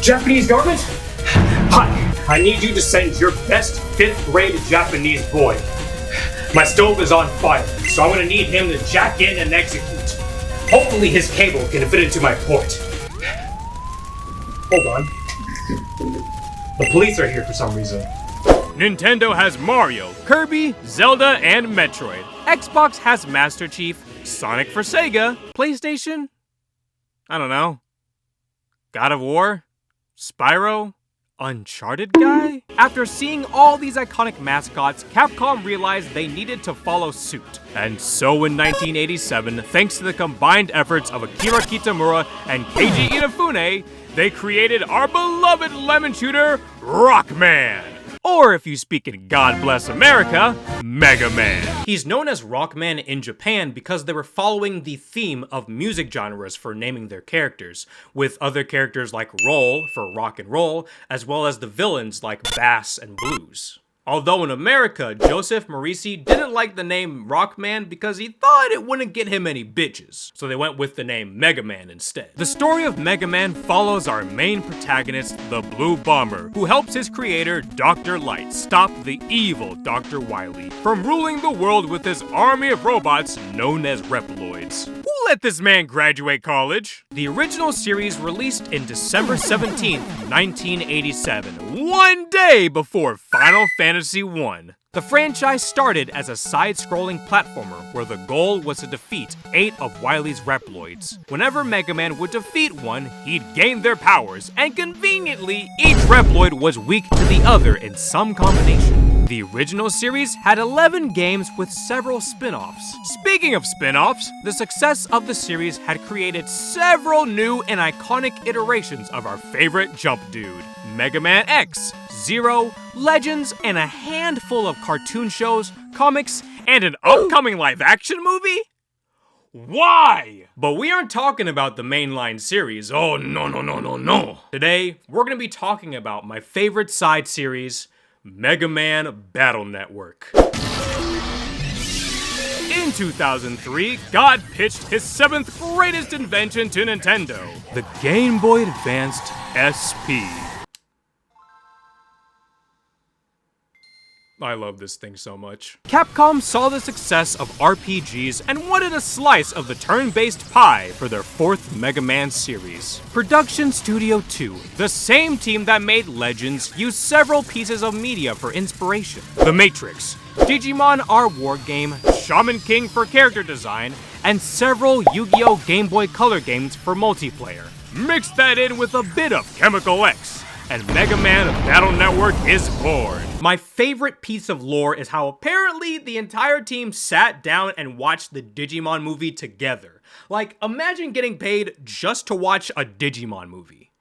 Japanese government? Hi, I need you to send your best 5th grade Japanese boy. My stove is on fire, so I'm gonna need him to jack in and execute. Hopefully his cable can fit into my port. Hold on. The police are here for some reason. Nintendo has Mario, Kirby, Zelda, and Metroid. Xbox has Master Chief, Sonic for Sega, PlayStation? I don't know. God of War? Spyro? Uncharted guy? After seeing all these iconic mascots, Capcom realized they needed to follow suit. And so in 1987, thanks to the combined efforts of Akira Kitamura and Keiji Inafune, they created our beloved lemon shooter, Rockman. Or if you speak in God Bless America, Mega Man. He's known as Rockman in Japan because they were following the theme of music genres for naming their characters, with other characters like Roll for rock and roll, as well as the villains like Bass and Blues. Although in America, Joseph Morisi didn't like the name Rockman because he thought it wouldn't get him any bitches, so they went with the name Mega Man instead. The story of Mega Man follows our main protagonist, the Blue Bomber, who helps his creator, Dr. Light, stop the evil Dr. Wily from ruling the world with his army of robots known as Reploids. Who let this man graduate college? The original series released in December 17th, 1987, one day before Final Fantasy I. The franchise started as a side-scrolling platformer where the goal was to defeat 8 of Wily's Reploids. Whenever Mega Man would defeat one, he'd gain their powers, and conveniently, each Reploid was weak to the other in some combination. The original series had 11 games with several spin-offs. Speaking of spin-offs, the success of the series had created several new and iconic iterations of our favorite jump dude. Mega Man X, Zero, Legends, and a handful of cartoon shows, comics, and an upcoming live-action movie? Why? But we aren't talking about the mainline series. Oh, no. Today, we're gonna be talking about my favorite side series, Mega Man Battle Network. In 2003, God pitched his 7th greatest invention to Nintendo, the Game Boy Advanced SP. I love this thing so much. Capcom saw the success of RPGs and wanted a slice of the turn-based pie for their 4th Mega Man series. Production Studio 2, the same team that made Legends, used several pieces of media for inspiration. The Matrix, Digimon R War Game, Shaman King for character design, and several Yu-Gi-Oh! Game Boy Color games for multiplayer. Mix that in with a bit of Chemical X, and Mega Man Battle Network is born. My favorite piece of lore is how apparently the entire team sat down and watched the Digimon movie together. Like, imagine getting paid just to watch a Digimon movie.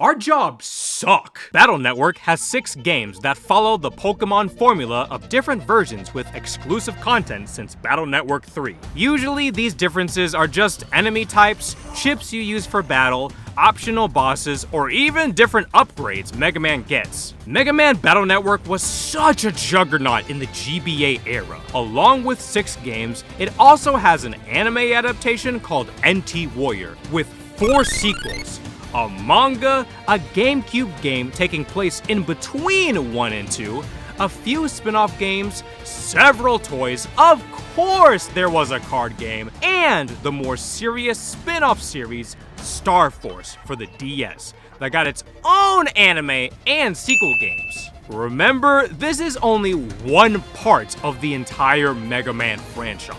Our jobs suck. Battle Network has 6 games that follow the Pokemon formula of different versions with exclusive content since Battle Network 3. Usually these differences are just enemy types, chips you use for battle, optional bosses, or even different upgrades Mega Man gets. Mega Man Battle Network was such a juggernaut in the GBA era. Along with 6 games, it also has an anime adaptation called NT Warrior, with 4 sequels, a manga, a GameCube game taking place in between 1 and 2, a few spin-off games, several toys, of course there was a card game, and the more serious spin-off series, Star Force for the DS, that got its own anime and sequel games. Remember, this is only one part of the entire Mega Man franchise.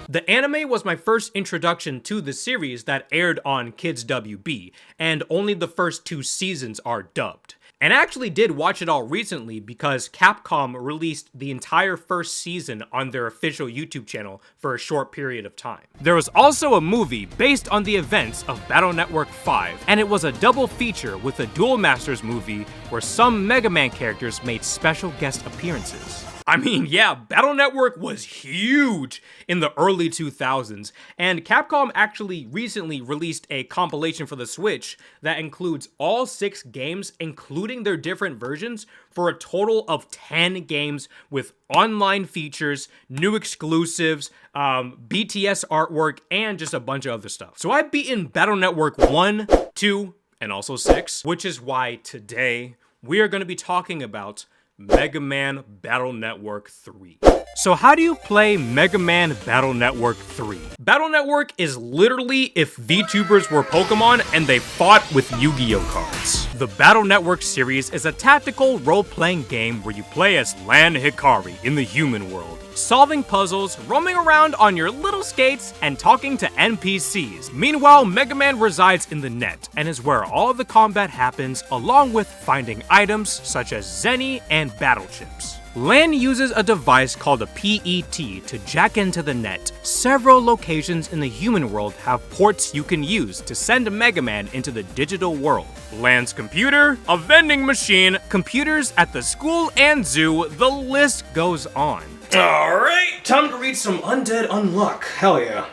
The anime was my first introduction to the series that aired on Kids WB, and only the first 2 seasons are dubbed. And I actually did watch it all recently because Capcom released the entire first season on their official YouTube channel for a short period of time. There was also a movie based on the events of Battle Network 5, and it was a double feature with a Duel Masters movie where some Mega Man characters made special guest appearances. I mean, yeah, Battle Network was huge in the early 2000s, and Capcom actually recently released a compilation for the Switch that includes all 6 games, including their different versions, for a total of 10 games with online features, new exclusives, BTS artwork, and just a bunch of other stuff. So I've beaten Battle Network 1, 2, and also 6, which is why today we are going to be talking about Mega Man Battle Network 3. So how do you play Mega Man Battle Network 3? Battle Network is literally if VTubers were Pokemon and they fought with Yu-Gi-Oh cards. The Battle Network series is a tactical role-playing game where you play as Lan Hikari in the human world, solving puzzles, roaming around on your little skates, and talking to NPCs. Meanwhile, Mega Man resides in the net and is where all the combat happens, along with finding items such as Zenny and battle chips. Lan uses a device called a PET to jack into the net. Several locations in the human world have ports you can use to send Mega Man into the digital world. Lan's computer, a vending machine, computers at the school and zoo, the list goes on. Alright, time to read some Undead Unluck. Hell yeah.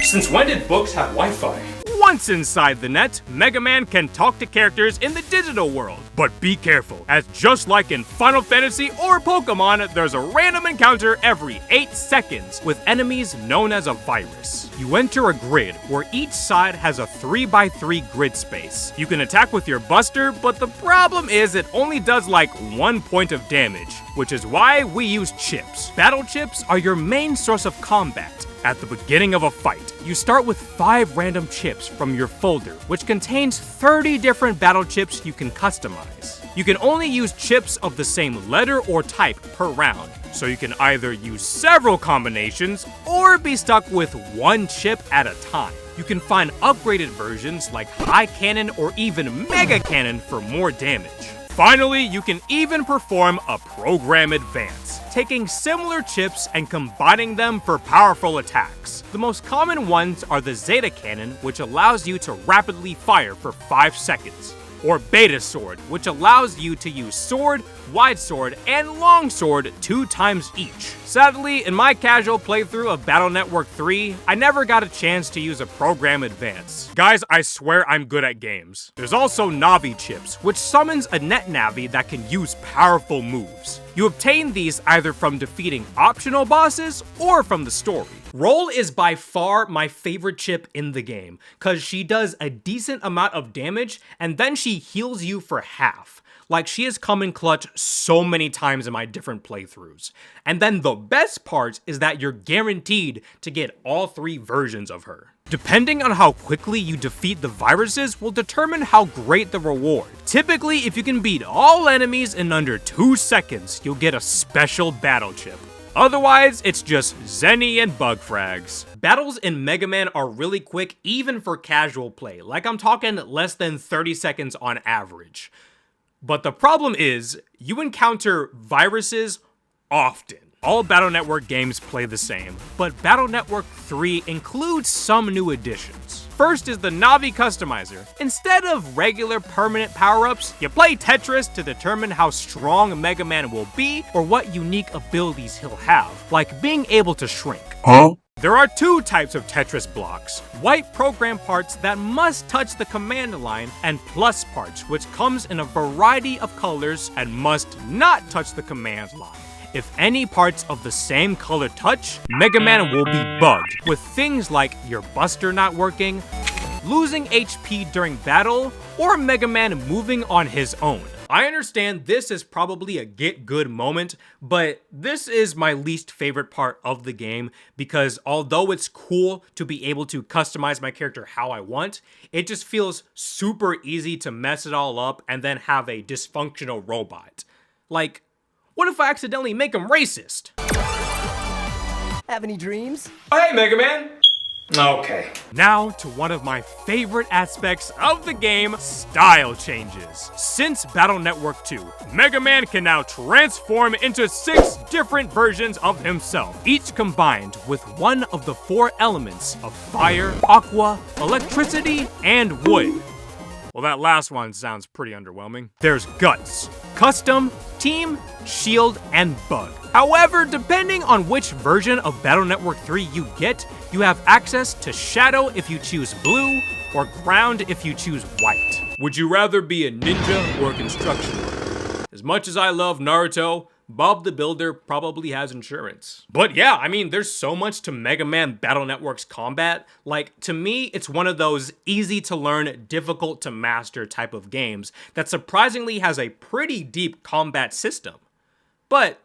Since when did books have Wi-Fi? Once inside the net, Mega Man can talk to characters in the digital world. But be careful, as just like in Final Fantasy or Pokemon, there's a random encounter every 8 seconds with enemies known as a virus. You enter a grid where each side has a 3x3 grid space. You can attack with your Buster, but the problem is it only does like 1 point of damage, which is why we use chips. Battle chips are your main source of combat. At the beginning of a fight, you start with 5 random chips from your folder, which contains 30 different battle chips you can customize. You can only use chips of the same letter or type per round, so you can either use several combinations or be stuck with 1 chip at a time. You can find upgraded versions like High Cannon or even Mega Cannon for more damage. Finally, you can even perform a Program Advance, taking similar chips and combining them for powerful attacks. The most common ones are the Zeta Cannon, which allows you to rapidly fire for 5 seconds, or Beta Sword, which allows you to use Sword, Wide Sword, and Long Sword 2 times each. Sadly, in my casual playthrough of Battle Network 3, I never got a chance to use a Program Advance. Guys, I swear I'm good at games. There's also Navi chips, which summons a net Navi that can use powerful moves. You obtain these either from defeating optional bosses or from the story. Roll is by far my favorite chip in the game, cause she does a decent amount of damage and then she heals you for half. Like, she has come in clutch so many times in my different playthroughs. And then the best part is that you're guaranteed to get all 3 versions of her. Depending on how quickly you defeat the viruses will determine how great the reward. Typically, if you can beat all enemies in under 2 seconds, you'll get a special battle chip. Otherwise, it's just Zenny and bug frags. Battles in Mega Man are really quick even for casual play, like I'm talking less than 30 seconds on average. But the problem is, you encounter viruses often. All Battle Network games play the same, but Battle Network 3 includes some new additions. First is the Navi Customizer. Instead of regular permanent power-ups, you play Tetris to determine how strong Mega Man will be or what unique abilities he'll have, like being able to shrink. Huh? There are 2 types of Tetris blocks: white program parts that must touch the command line, and plus parts, which comes in a variety of colors and must not touch the command line. If any parts of the same color touch, Mega Man will be bugged, with things like your Buster not working, losing HP during battle, or Mega Man moving on his own. I understand this is probably a get good moment, but this is my least favorite part of the game because although it's cool to be able to customize my character how I want, it just feels super easy to mess it all up and then have a dysfunctional robot. Like, what if I accidentally make him racist? Have any dreams? Oh, hey, Mega Man! Okay. Now to one of my favorite aspects of the game, style changes. Since Battle Network 2, Mega Man can now transform into 6 different versions of himself, each combined with one of the 4 elements of fire, aqua, electricity, and wood. Well, that last one sounds pretty underwhelming. There's Guts, Custom, Team, Shield, and Bug. However, depending on which version of Battle Network 3 you get, you have access to Shadow if you choose blue, or Ground if you choose white. Would you rather be a ninja or a construction worker? As much as I love Naruto, Bob the Builder probably has insurance. But yeah, I mean, there's so much to Mega Man Battle Network's combat. Like, to me, it's one of those easy to learn, difficult to master type of games that surprisingly has a pretty deep combat system. But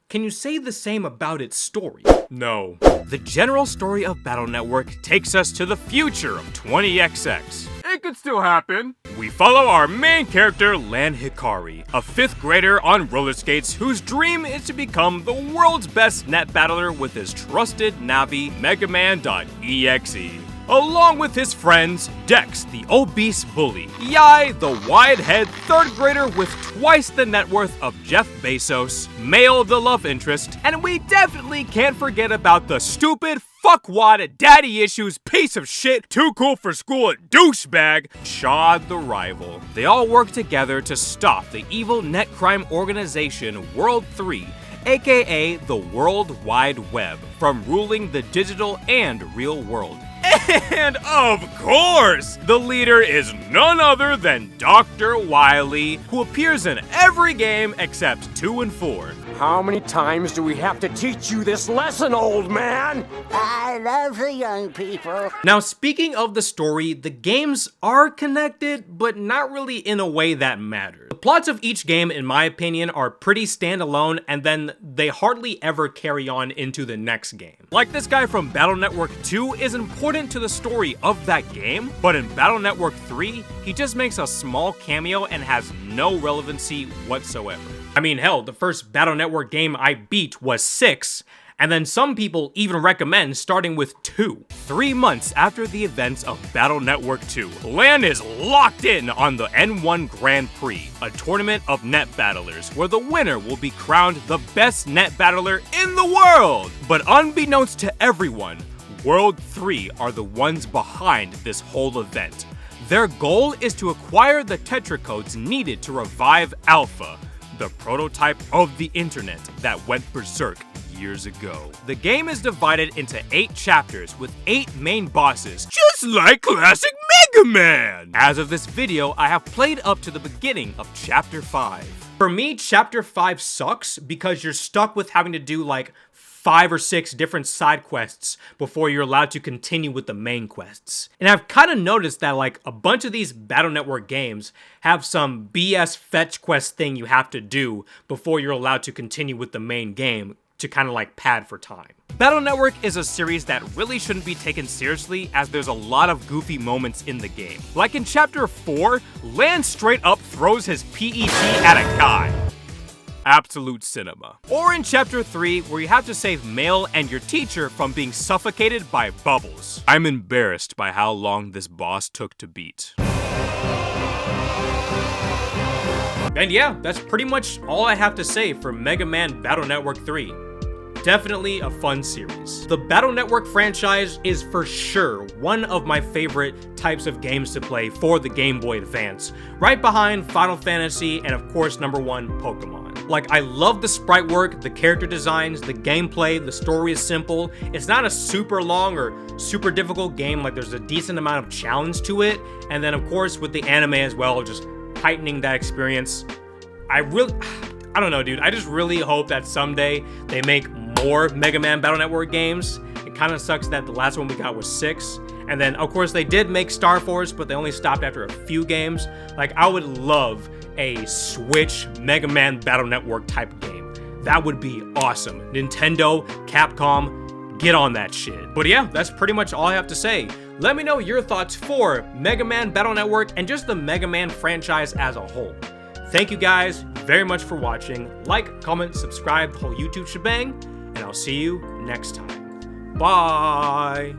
can you say the same about its story? No. The general story of Battle Network takes us to the future of 20XX. It could still happen. We follow our main character, Lan Hikari, a 5th grader on roller skates whose dream is to become the world's best net battler with his trusted Navi, Megaman.exe. Along with his friends, Dex, the obese bully, Yai, the wide-head 3rd grader with twice the net worth of Jeff Bezos, Mail, the love interest, and we definitely can't forget about the stupid, fuckwad, daddy issues, piece of shit, too cool for school douchebag, Chad the rival. They all work together to stop the evil net crime organization World 3, aka the World Wide Web, from ruling the digital and real world. And of course, the leader is none other than Dr. Wily, who appears in every game except 2 and 4. How many times do we have to teach you this lesson, old man? I love the young people. Now, speaking of the story, the games are connected, but not really in a way that matters. The plots of each game, in my opinion, are pretty standalone, and then they hardly ever carry on into the next game. Like this guy from Battle Network 2 is important to the story of that game, but in Battle Network 3, he just makes a small cameo and has no relevancy whatsoever. I mean, hell, the first Battle Network game I beat was 6, and then some people even recommend starting with 2. 3 months after the events of Battle Network 2, Lan is locked in on the N1 Grand Prix, a tournament of net battlers, where the winner will be crowned the best net battler in the world! But unbeknownst to everyone, World 3 are the ones behind this whole event. Their goal is to acquire the Tetra codes needed to revive Alpha, the prototype of the internet that went berserk years ago. The game is divided into 8 chapters with 8 main bosses, just like classic Mega Man! As of this video, I have played up to the beginning of Chapter 5. For me, Chapter 5 sucks because you're stuck with having to do like 5 or 6 different side quests before you're allowed to continue with the main quests. And I've kind of noticed that like a bunch of these Battle Network games have some BS fetch quest thing you have to do before you're allowed to continue with the main game to kind of like pad for time. Battle Network is a series that really shouldn't be taken seriously as there's a lot of goofy moments in the game. Like in Chapter 4, Lan straight up throws his PET at a guy. Absolute cinema. Or in Chapter 3, where you have to save Mail and your teacher from being suffocated by bubbles. I'm embarrassed by how long this boss took to beat. And yeah, that's pretty much all I have to say for Mega Man Battle Network 3. Definitely a fun series. The Battle Network franchise is for sure one of my favorite types of games to play for the Game Boy Advance, right behind Final Fantasy and of course #1 Pokemon. Like, I love the sprite work, the character designs, the gameplay, the story is simple. It's not a super long or super difficult game, like there's a decent amount of challenge to it, and then of course with the anime as well, just heightening that experience. I don't know, dude. I just really hope that someday they make more Mega Man Battle Network games. It kind of sucks that the last one we got was 6. And then, of course, they did make Star Force, but they only stopped after a few games. Like, I would love a Switch Mega Man Battle Network type game. That would be awesome. Nintendo, Capcom, get on that shit. But yeah, that's pretty much all I have to say. Let me know your thoughts for Mega Man Battle Network and just the Mega Man franchise as a whole. Thank you guys very much for watching. Like, comment, subscribe, the whole YouTube shebang, and I'll see you next time. Bye!